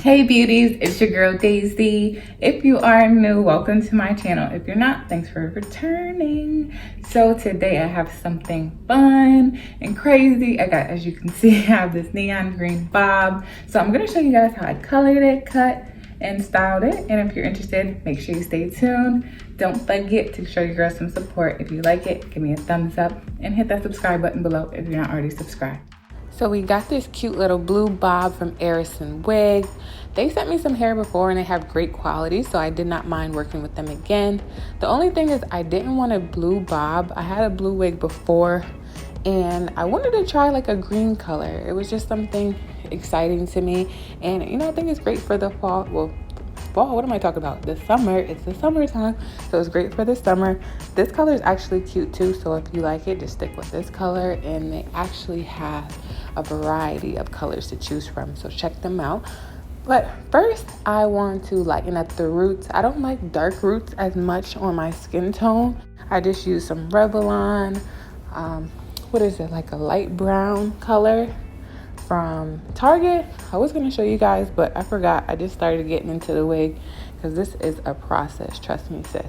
Hey beauties, it's your girl Daisy. If you are new, welcome to my channel. If you're not, thanks for returning. So today I have something fun and crazy. As you can see, I have this neon green bob. So I'm gonna show you guys how I colored it, cut, and styled it. And if you're interested, make sure you stay tuned. Don't forget to show your girl some support. If you like it, give me a thumbs up and hit that subscribe button below if you're not already subscribed. So we got this cute little blue bob from Arison Wig. They sent me some hair before and they have great quality, so I did not mind working with them again. The only thing is I didn't want a blue bob. I had a blue wig before and I wanted to try like a green color. It was just something exciting to me. And I think it's great for the fall. Well, fall, what am I talking about? The summer, it's the summertime, so it's great for the summer. This color is actually cute too, so if you like it, just stick with this color. And they actually have a variety of colors to choose from, so check them out. But first, I want to lighten up the roots. I don't like dark roots as much on my skin tone. I just use some Revlon, what is it, like a light brown color from Target. I was going to show you guys, but I forgot. I just started getting into the wig because this is a process, trust me, sis.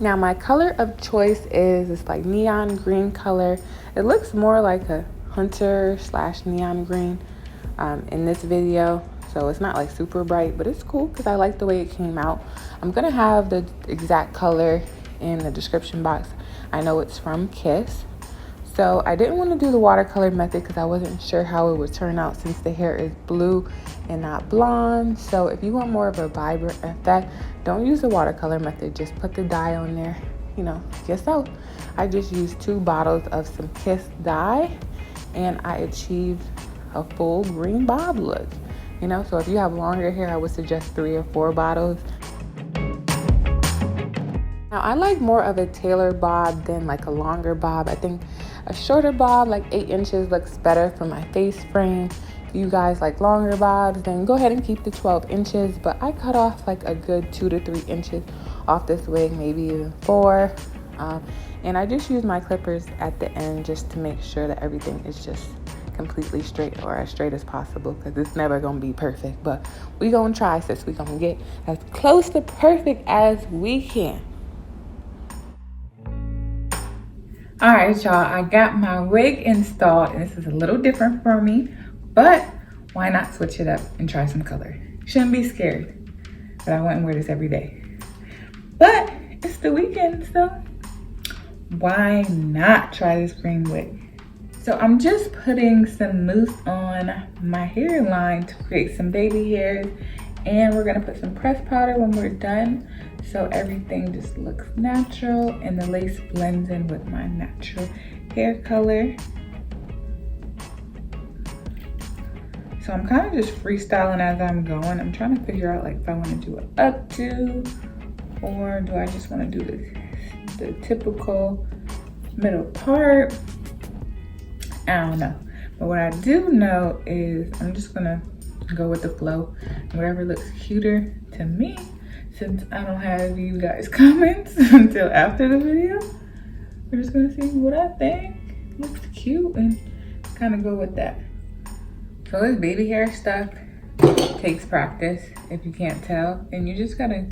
Now my color of choice is this like neon green color. It looks more like a hunter / neon green in this video, so it's not like super bright, but it's cool because I like the way it came out. I'm gonna have the exact color in the description box. I know it's from Kiss. So I didn't want to do the watercolor method because I wasn't sure how it would turn out since the hair is blue and not blonde. So if you want more of a vibrant effect, don't use the watercolor method. Just put the dye on there, yourself. I just used 2 bottles of some Kiss dye and I achieved a full green bob look. So if you have longer hair, I would suggest 3 or 4 bottles. Now I like more of a tailored bob than like a longer bob. I think a shorter bob, like 8 inches, looks better for my face frame. If you guys like longer bobs, then go ahead and keep the 12 inches. But I cut off like a good 2 to 3 inches off this wig, maybe even 4. And I just use my clippers at the end just to make sure that everything is just completely straight, or as straight as possible, because it's never gonna be perfect. But we gonna try, sis. We gonna get as close to perfect as we can. All right, y'all, I got my wig installed and this is a little different for me, but why not switch it up and try some color? Shouldn't be scared, but I wouldn't wear this every day. But it's the weekend, so why not try this green wig? So I'm just putting some mousse on my hairline to create some baby hairs, and we're gonna put some pressed powder when we're done, so everything just looks natural and the lace blends in with my natural hair color. So I'm kind of just freestyling as I'm going. I'm trying to figure out like if I want to do an updo or do I just want to do the typical middle part. I don't know. But what I do know is I'm just gonna go with the flow. Whatever looks cuter to me, since I don't have you guys comments until after the video, we're just gonna see what I think looks cute and kind of go with that. So this baby hair stuff takes practice, if you can't tell, and you just gotta,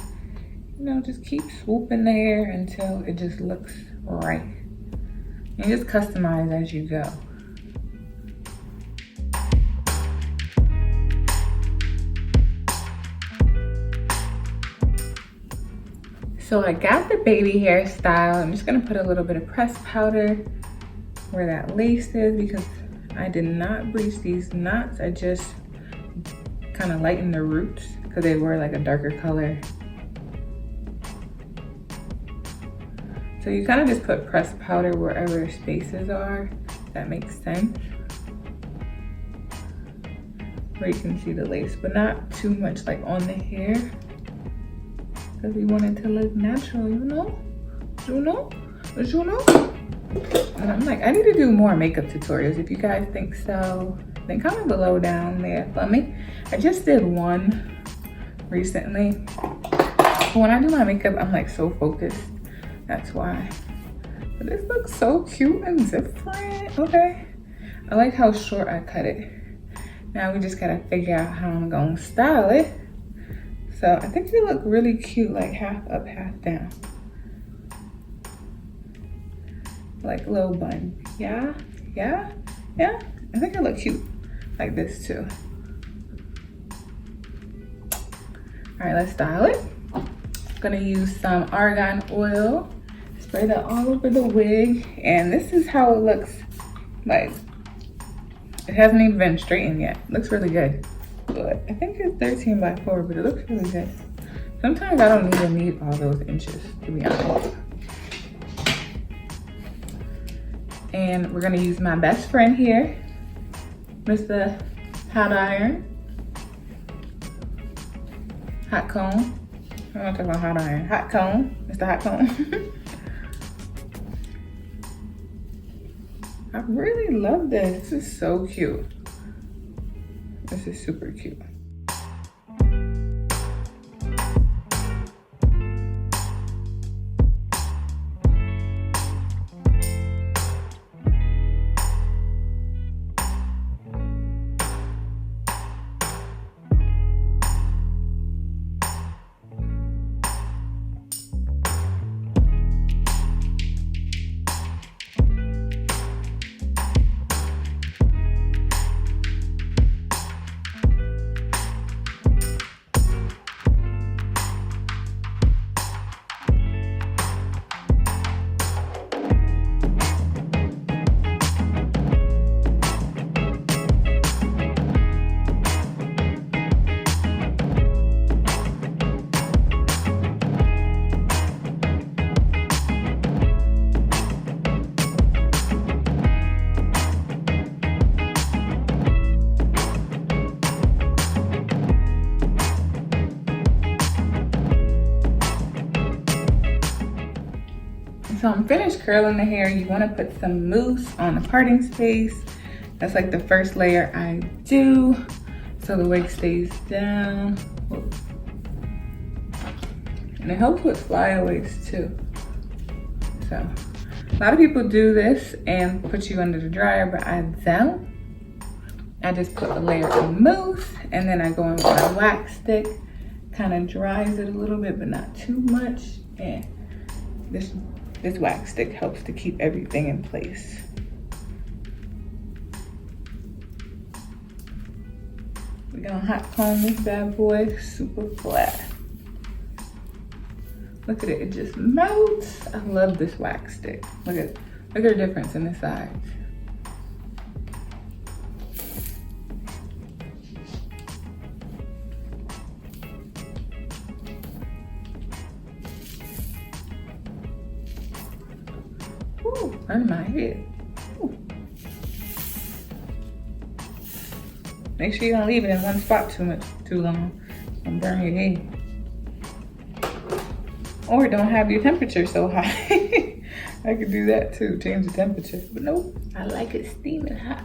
just keep swooping the hair until it just looks right. And just customize as you go. So I got the baby hairstyle. I'm just gonna put a little bit of pressed powder where that lace is because I did not bleach these knots. I just kind of lightened the roots because they were like a darker color. So you kind of just put pressed powder wherever spaces are, if that makes sense. Where you can see the lace, but not too much like on the hair. Because we want it to look natural, you know? And I'm like, I need to do more makeup tutorials. If you guys think so, then comment below down there for me. I just did one recently. But when I do my makeup, I'm like so focused. That's why. But this looks so cute and different. Okay. I like how short I cut it. Now we just gotta figure out how I'm gonna style it. So I think it look really cute, like half up, half down. Like a little bun. Yeah. I think it look cute like this too. All right, let's style it. Gonna use some argan oil, spray that all over the wig, and this is how it looks like. It hasn't even been straightened yet. It looks really good. But I think it's 13 by 4, but it looks really good. Sometimes I don't even need all those inches, to be honest. And we're gonna use my best friend here, Mr. Hot Iron. Hot comb. I'm not talking about hot iron. Hot comb. Mr. Hot comb. I really love this. This is so cute. This is super cute. So I'm finished curling the hair. You want to put some mousse on the parting space. That's like the first layer I do, so the wig stays down. And it helps with flyaways too. So a lot of people do this and put you under the dryer, but I don't. I just put a layer of mousse and then I go in with my wax stick. Kind of dries it a little bit, but not too much. And this wax stick helps to keep everything in place. We're gonna hot comb this bad boy super flat. Look at it, it just melts. I love this wax stick. Look at the difference in the size. Ooh, burn my head. Ooh. Make sure you don't leave it in one spot too long. Don't burn your head. Or don't have your temperature so high. I could do that too, change the temperature. But nope, I like it steaming hot.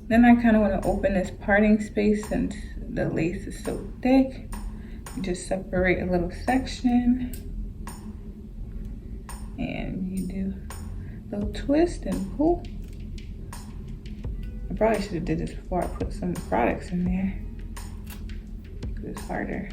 Then I kind of want to open this parting space since the lace is so thick. You just separate a little section and you do a little twist and pull. I probably should have did this before I put some products in there, because it's harder.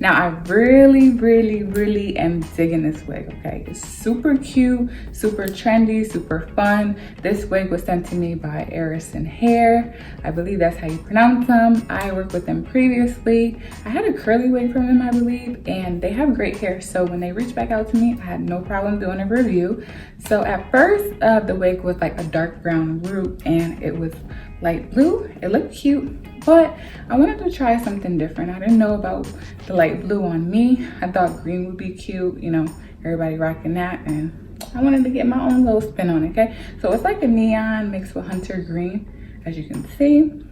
Now I really am digging this wig, okay? It's super cute, super trendy, super fun. This wig was sent to me by Arison hair. I believe that's how you pronounce them. I worked with them previously. I had a curly wig from them, I believe, and they have great hair. So when they reached back out to me, I had no problem doing a review. So at first, the wig was like a dark brown root and it was light blue. It looked cute, but I wanted to try something different. I didn't know about the light blue on me. I thought green would be cute, you know, everybody rocking that, and I wanted to get my own little spin on it, okay? So it's like a neon mixed with hunter green, as you can see.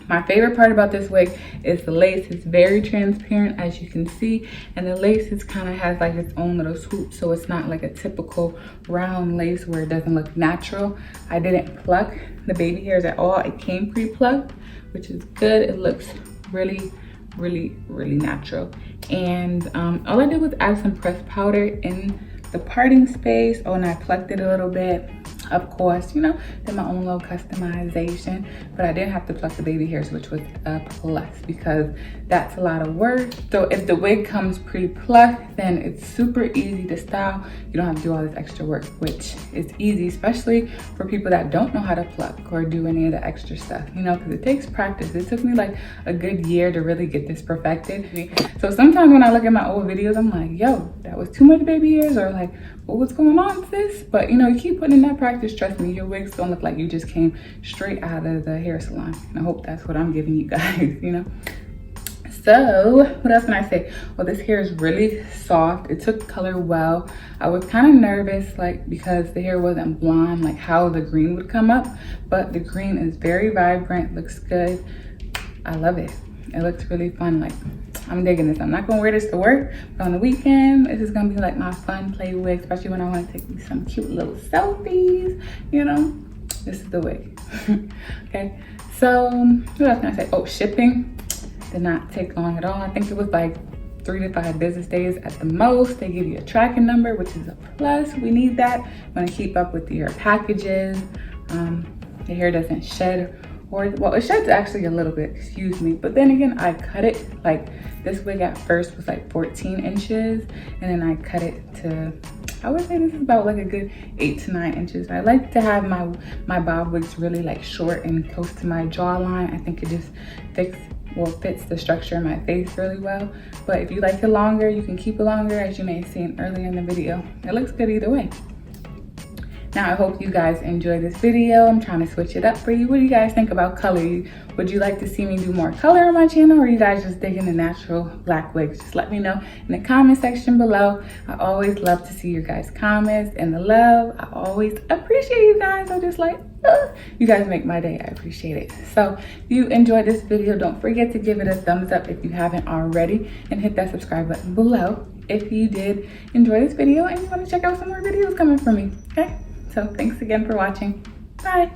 My favorite part about this wig is the lace. It's very transparent, as you can see, and the lace is kind of has like its own little swoop, so it's not like a typical round lace where it doesn't look natural. I didn't pluck the baby hairs at all. It came pre-plucked, which is good. It looks really natural. And all I did was add some pressed powder in the parting space. Oh, and I plucked it a little bit. Of course, you know, did my own little customization, but I didn't have to pluck the baby hairs, which was a plus because that's a lot of work. So if the wig comes pre-plucked, then it's super easy to style. You don't have to do all this extra work, which is easy, especially for people that don't know how to pluck or do any of the extra stuff, you know, because it takes practice. It took me like a good year to really get this perfected. So sometimes when I look at my old videos, I'm like, yo, that was too much baby hairs, or like, what's going on with this? But you know, you keep putting in that practice, trust me, your wigs don't look like you just came straight out of the hair salon. And I hope that's what I'm giving you guys, you know? So what else can I say? Well, this hair is really soft. It took color well. I was kind of nervous, like, because the hair wasn't blonde, like how the green would come up, but the green is very vibrant, looks good. I love it. It looks really fun. Like, I'm digging this. I'm not gonna wear this to work, but on the weekend, this is gonna be like my fun play wig, especially when I wanna take me some cute little selfies, you know? This is the wig. Okay, so what else can I say? Oh, shipping did not take long at all. I think it was like 3 to 5 business days at the most. They give you a tracking number, which is a plus. We need that. Want to keep up with your packages. The hair doesn't shed, or well, it sheds actually a little bit, excuse me, but then again, I cut it. Like, this wig at first was like 14 inches, and then I cut it to, I would say this is about like a good 8 to 9 inches. I like to have my bob wigs really like short and close to my jawline. I think it just fits the structure of my face really well. But if you like it longer, you can keep it longer, as you may have seen earlier in the video. It looks good either way. Now, I hope you guys enjoy this video. I'm trying to switch it up for you. What do you guys think about color? Would you like to see me do more color on my channel, or are you guys just digging the natural black wigs? Just let me know in the comment section below. I always love to see your guys' comments and the love. I always appreciate you guys. I'm just like, you guys make my day. I appreciate it. So if you enjoyed this video, don't forget to give it a thumbs up if you haven't already, and hit that subscribe button below if you did enjoy this video and you want to check out some more videos coming from me. Okay, so thanks again for watching. Bye.